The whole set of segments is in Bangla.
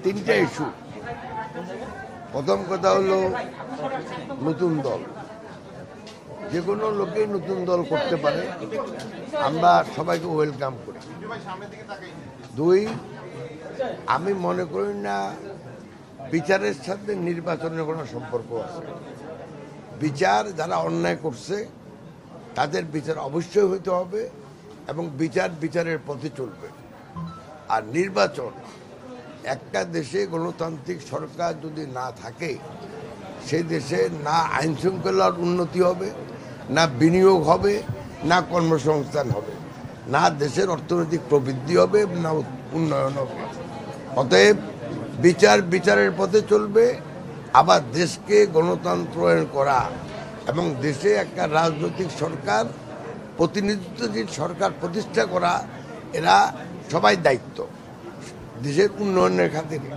তিনটা ইস্যু। প্রথম কথা হলো নতুন দল, যে কোনো লোকেই নতুন দল করতে পারে, আমরা সবাইকে ওয়েলকাম করি। দুই, আমি মনে করি না বিচারের সাথে নির্বাচনের কোনো সম্পর্ক আছে। বিচার যারা অন্যায় করছে তাদের বিচার অবশ্যই হইতে হবে এবং বিচারের পথে চলবে। আর নির্বাচন, একটা দেশে গণতান্ত্রিক সরকার যদি না থাকে সেই দেশে না আইন শৃঙ্খলার উন্নতি হবে, না বিনিয়োগ হবে, না কর্মসংস্থান হবে, না দেশের অর্থনৈতিক প্রবৃদ্ধি হবে, না উন্নয়ন হবে। অতএব বিচারের পথে চলবে। আবার দেশকে গণতন্ত্রায়ন করা এবং দেশে একটা রাজনৈতিক সরকার, প্রতিনিধিত্বশীল সরকার প্রতিষ্ঠা করা, এরা সবাই দায়িত্ব দেশের উন্নয়নের খাতিরে।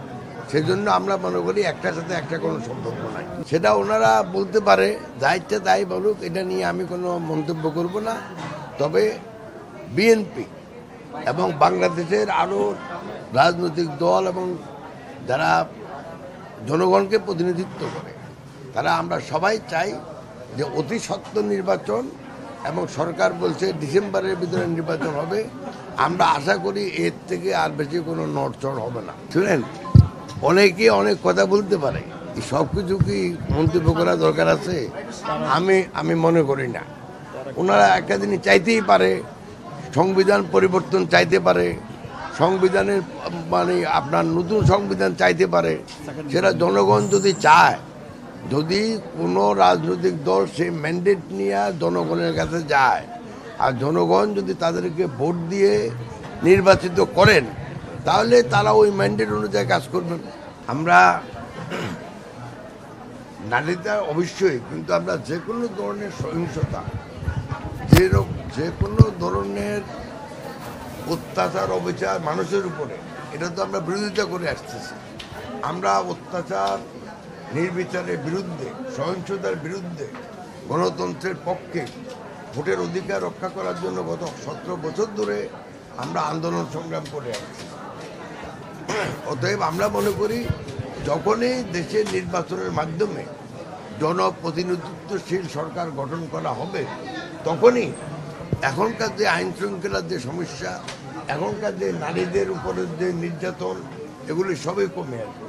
সেজন্য আমরা মনে করি একটার সাথে একটা কোনো সম্পর্ক নাই। সেটা ওনারা বলতে পারে, যা ইচ্ছা তাই বলুক, এটা নিয়ে আমি কোনো মন্তব্য করব না। তবে বিএনপি এবং বাংলাদেশের আরও রাজনৈতিক দল এবং যারা জনগণকে প্রতিনিধিত্ব করে, তারা আমরা সবাই চাই যে অতি সত্ত্বর নির্বাচন, এবং সরকার বলছে ডিসেম্বরের ভিতরে নির্বাচন হবে। আমরা আশা করি এর থেকে আর বেশি কোনো নড়চড় হবে না। শুনেন, অনেকে অনেক কথা বলতে পারে, সব কিছু কি মন্তব্য করা দরকার আছে? আমি মনে করি না। ওনারা একটা জিনিস চাইতেই পারে, সংবিধান পরিবর্তন চাইতে পারে, সংবিধানের মানে আপনার নতুন সংবিধান চাইতে পারে। সেটা জনগণ যদি চায়, যদি কোনো রাজনৈতিক দল সেই ম্যান্ডেট নিয়ে জনগণের কাছে যায়, আর জনগণ যদি তাদেরকে ভোট দিয়ে নির্বাচিত করেন, তাহলে তারা ওই ম্যান্ডেট অনুযায়ী কাজ করবেন। আমরা নারীতা অবশ্যই, কিন্তু আমরা যে কোনো ধরনের সহিংসতা, যে কোনো ধরনের অত্যাচার অবিচার মানুষের উপরে, এটা তো আমরা বিরোধিতা করে আসতেছি। আমরা অত্যাচার নির্বিচারের বিরুদ্ধে, সহিংসতার বিরুদ্ধে, গণতন্ত্রের পক্ষে, ভোটের অধিকার রক্ষা করার জন্য গত 17 বছর ধরে আমরা আন্দোলন সংগ্রাম করে আসছি। অতএব আমরা মনে করি, যখনই দেশের নির্বাচনের মাধ্যমে জনপ্রতিনিধিত্বশীল সরকার গঠন করা হবে, তখনই এখনকার যে আইন শৃঙ্খলার যে সমস্যা, এখনকার যে নারীদের উপরে যে নির্যাতন, এগুলি সবই কমে আসবে।